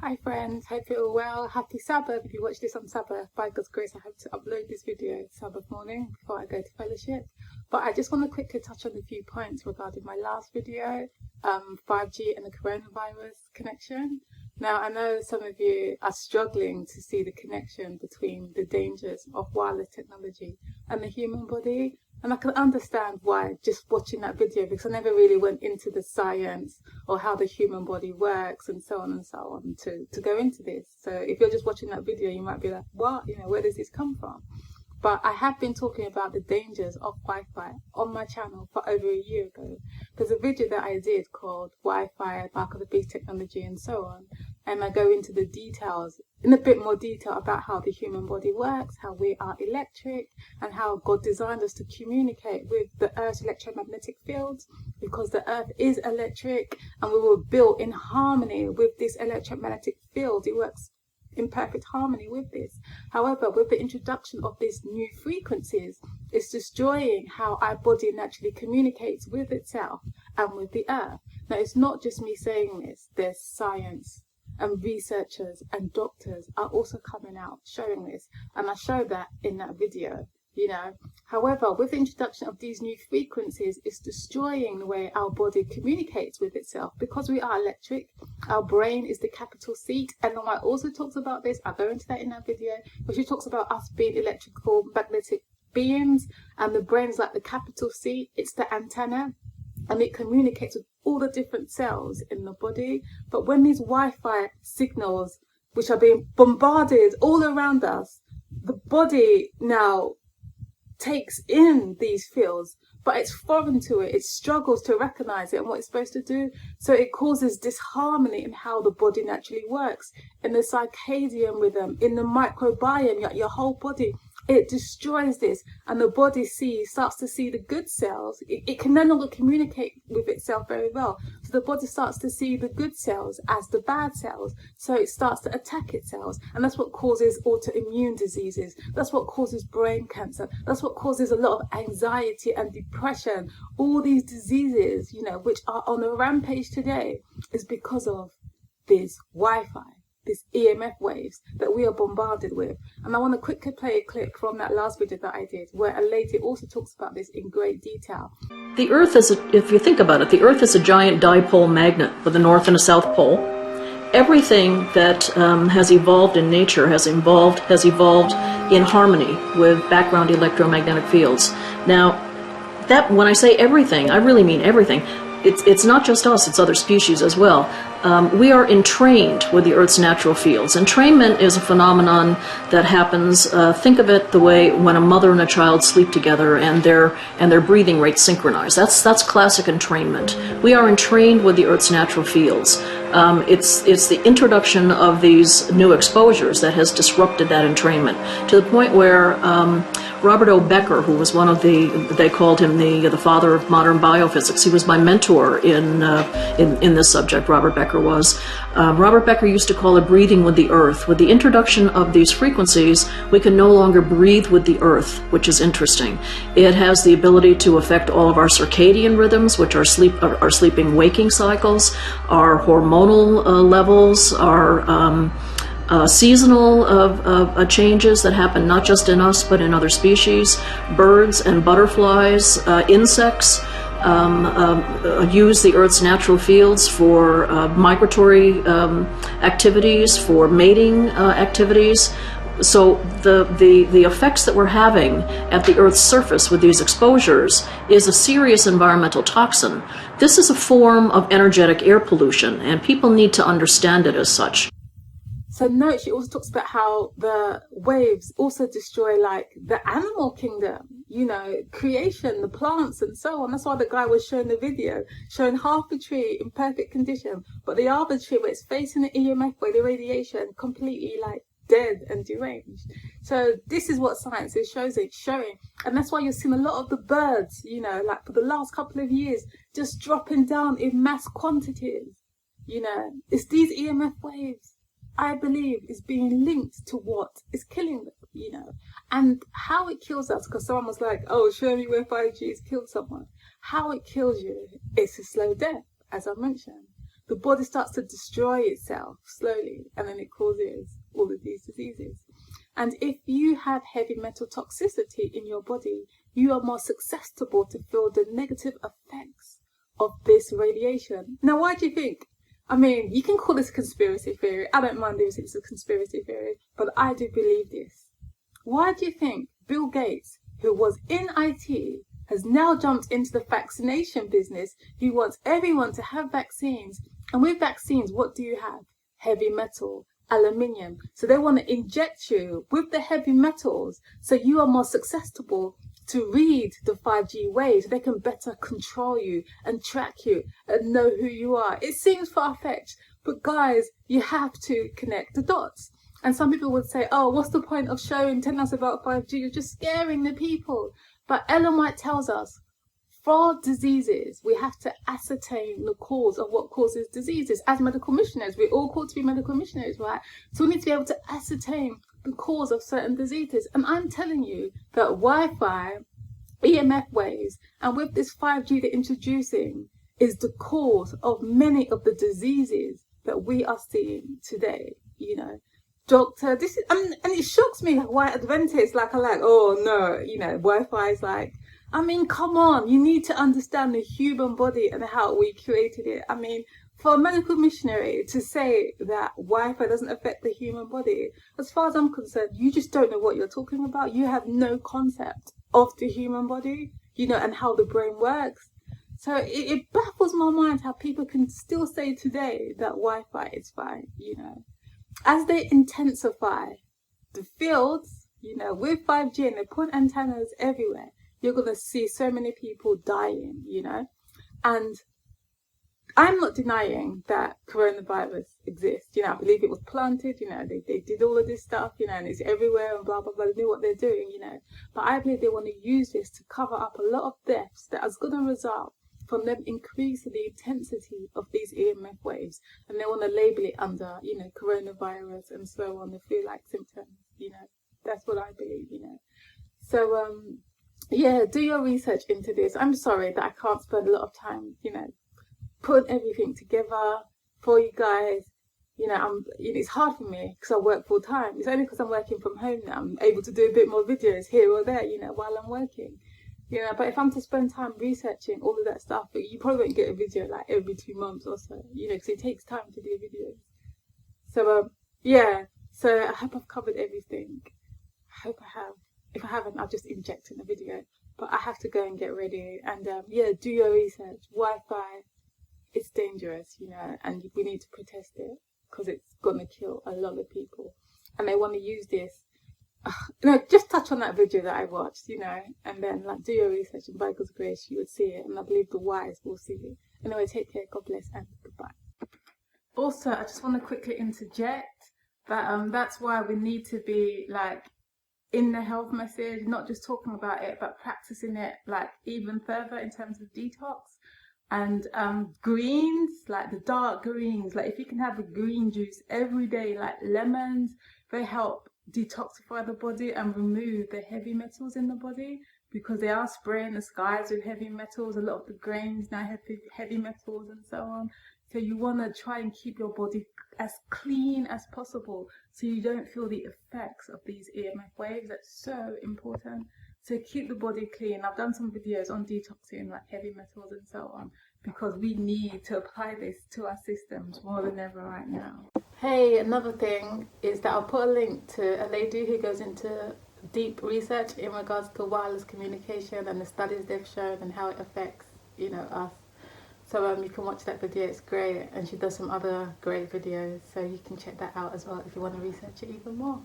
Hi friends, hope you're all well. Happy Sabbath. If you watch this on Sabbath, by God's grace I have to upload this video Sabbath morning before I go to fellowship. But I just want to quickly touch on a few points regarding my last video, 5G and the coronavirus connection. Now I know some of you are struggling to see the connection between the dangers of wireless technology and the human body. And I can understand why just watching that video, because I never really went into the science or how the human body works and so on to go into this. So if you're just watching that video, you might be like, what? Where does this come from? But I have been talking about the dangers of Wi-Fi on my channel for over a year ago. There's a video that I did called Wi-Fi, Mark of the Beast Technology and so on. And I go into the details, in a bit more detail, about how the human body works, how we are electric, and how God designed us to communicate with the Earth's electromagnetic fields, because the Earth is electric and we were built in harmony with this electromagnetic field. It works in perfect harmony with this. However, with the introduction of these new frequencies, it's destroying how our body naturally communicates with itself and with the Earth. Now, it's not just me saying this. There's science and researchers and doctors are also coming out showing this, and I showed that in that video. However, with the introduction of these new frequencies, it's destroying the way our body communicates with itself, because we are electric. Our brain is the capital seat. And White also talks about this. I'll go into that in that video, but she talks about us being electrical magnetic beings, and the brain is like the capital seat. It's the antenna, and it communicates with all the different cells in the body. But when these Wi-Fi signals, which are being bombarded all around us, the body now takes in these fields, but it's foreign to it. It struggles to recognize it and what it's supposed to do. So it causes disharmony in how the body naturally works, in the circadian rhythm, in the microbiome, your whole body. It destroys this, and the body starts to see the good cells. It can no longer communicate with itself very well. So the body starts to see the good cells as the bad cells. So it starts to attack its cells. And that's what causes autoimmune diseases. That's what causes brain cancer. That's what causes a lot of anxiety and depression. All these diseases, which are on a rampage today, is because of this Wi-Fi, these EMF waves that we are bombarded with. And I want to quickly play a clip from that last video that I did, where a lady also talks about this in great detail. The Earth is, if you think about it, the Earth is a giant dipole magnet with a north and a south pole. Everything that has evolved in nature has evolved in harmony with background electromagnetic fields. Now, that when I say everything, I really mean everything. It's not just us, it's other species as well. We are entrained with the Earth's natural fields. Entrainment is a phenomenon that happens, think of it the way when a mother and a child sleep together and their breathing rates synchronize. That's classic entrainment. We are entrained with the Earth's natural fields. It's the introduction of these new exposures that has disrupted that entrainment, to the point where Robert O. Becker, who was one of they called him the father of modern biophysics. He was my mentor in this subject. Robert Becker was. Robert Becker used to call it breathing with the earth. With the introduction of these frequencies, we can no longer breathe with the earth, which is interesting. It has the ability to affect all of our circadian rhythms, which are sleeping waking cycles, our hormonal levels, our seasonal changes that happen not just in us but in other species. Birds and butterflies, insects use the Earth's natural fields for migratory activities, for mating activities. So the effects that we're having at the Earth's surface with these exposures is a serious environmental toxin. This is a form of energetic air pollution, and people need to understand it as such. So note, she also talks about how the waves also destroy like the animal kingdom, creation, the plants and so on. That's why the guy was showing the video, showing half a tree in perfect condition, but the other tree where it's facing the EMF wave, the radiation, completely like dead and deranged. So this is what science is showing. And that's why you've seen a lot of the birds, like for the last couple of years, just dropping down in mass quantities. It's these EMF waves, I believe, is being linked to what is killing them, and how it kills us. Because someone was like, oh, show me where 5G has killed someone. How it kills you is a slow death, as I mentioned. the body starts to destroy itself slowly, and then it causes all of these diseases. And if you have heavy metal toxicity in your body, you are more susceptible to feel the negative effects of this radiation. Now, why do you think? I mean, you can call this conspiracy theory. I don't mind if it's a conspiracy theory, but I do believe this. Why do you think Bill Gates, who was in IT, has now jumped into the vaccination business? He wants everyone to have vaccines. And with vaccines, what do you have? Heavy metal, aluminium. So they want to inject you with the heavy metals so you are more susceptible to read the 5G waves. They can better control you and track you and know who you are. It seems far-fetched, but guys, you have to connect the dots. And some people would say, oh, what's the point of telling us about 5G? You're just scaring the people. But Ellen White tells us, for diseases, we have to ascertain the cause of what causes diseases. As medical missionaries, we're all called to be medical missionaries, right? So we need to be able to ascertain the cause of certain diseases. And I'm telling you that Wi-Fi, EMF waves, and with this 5G they're introducing, is the cause of many of the diseases that we are seeing today, you know. Doctor, this is, and it shocks me, like, why Adventists are like, oh no, you know, Wi-Fi is like, I mean, come on, you need to understand the human body and how we created it. I mean, for a medical missionary to say that Wi-Fi doesn't affect the human body, as far as I'm concerned, you just don't know what you're talking about. You have no concept of the human body, you know, and how the brain works. So it baffles my mind how people can still say today that Wi-Fi is fine, you know. As they intensify the fields, you know, with 5G and they put antennas everywhere, you're going to see so many people dying, you know. And I'm not denying that coronavirus exists. You know, I believe it was planted, you know, they did all of this stuff, you know, and it's everywhere and blah, blah, blah. They know what they're doing, you know. But I believe they want to use this to cover up a lot of deaths that is going to result from them increasing the intensity of these EMF waves, and they want to label it under, you know, coronavirus and so on, the flu-like symptoms, you know. That's what I believe, you know. So, yeah, do your research into this. I'm sorry that I can't spend a lot of time, you know, putting everything together for you guys. You know, it's hard for me because I work full time. It's only because I'm working from home now I'm able to do a bit more videos here or there, you know, while I'm working. You know, but if I'm to spend time researching all of that stuff, you probably won't get a video like every 2 months or so, you know, because it takes time to do videos. So, yeah, so I hope I've covered everything. I hope I have. If I haven't, I'll just inject in the video. But I have to go and get ready. And, yeah, do your research. Wi-Fi, it's dangerous, you know, and we need to protest it because it's going to kill a lot of people. And they want to use this. No, just touch on that video that I watched, you know, and then like do your research, and by God's grace you would see it, and I believe the wise will see it. Anyway, take care, God bless, and goodbye. Also, I just want to quickly interject that that's why we need to be like in the health message, not just talking about it, but practicing it like even further in terms of detox. And greens, like the dark greens, like if you can have a green juice every day, like lemons, they help detoxify the body and remove the heavy metals in the body, because they are spraying the skies with heavy metals. A lot of the grains now have heavy metals and so on. So you want to try and keep your body as clean as possible so you don't feel the effects of these EMF waves. That's so important. So keep the body clean. I've done some videos on detoxing like heavy metals and so on, because we need to apply this to our systems more than ever right now. Hey, another thing is that I'll put a link to a lady who goes into deep research in regards to wireless communication and the studies they've shown and how it affects, you know, us. So you can watch that video, it's great, and she does some other great videos, so you can check that out as well if you want to research it even more.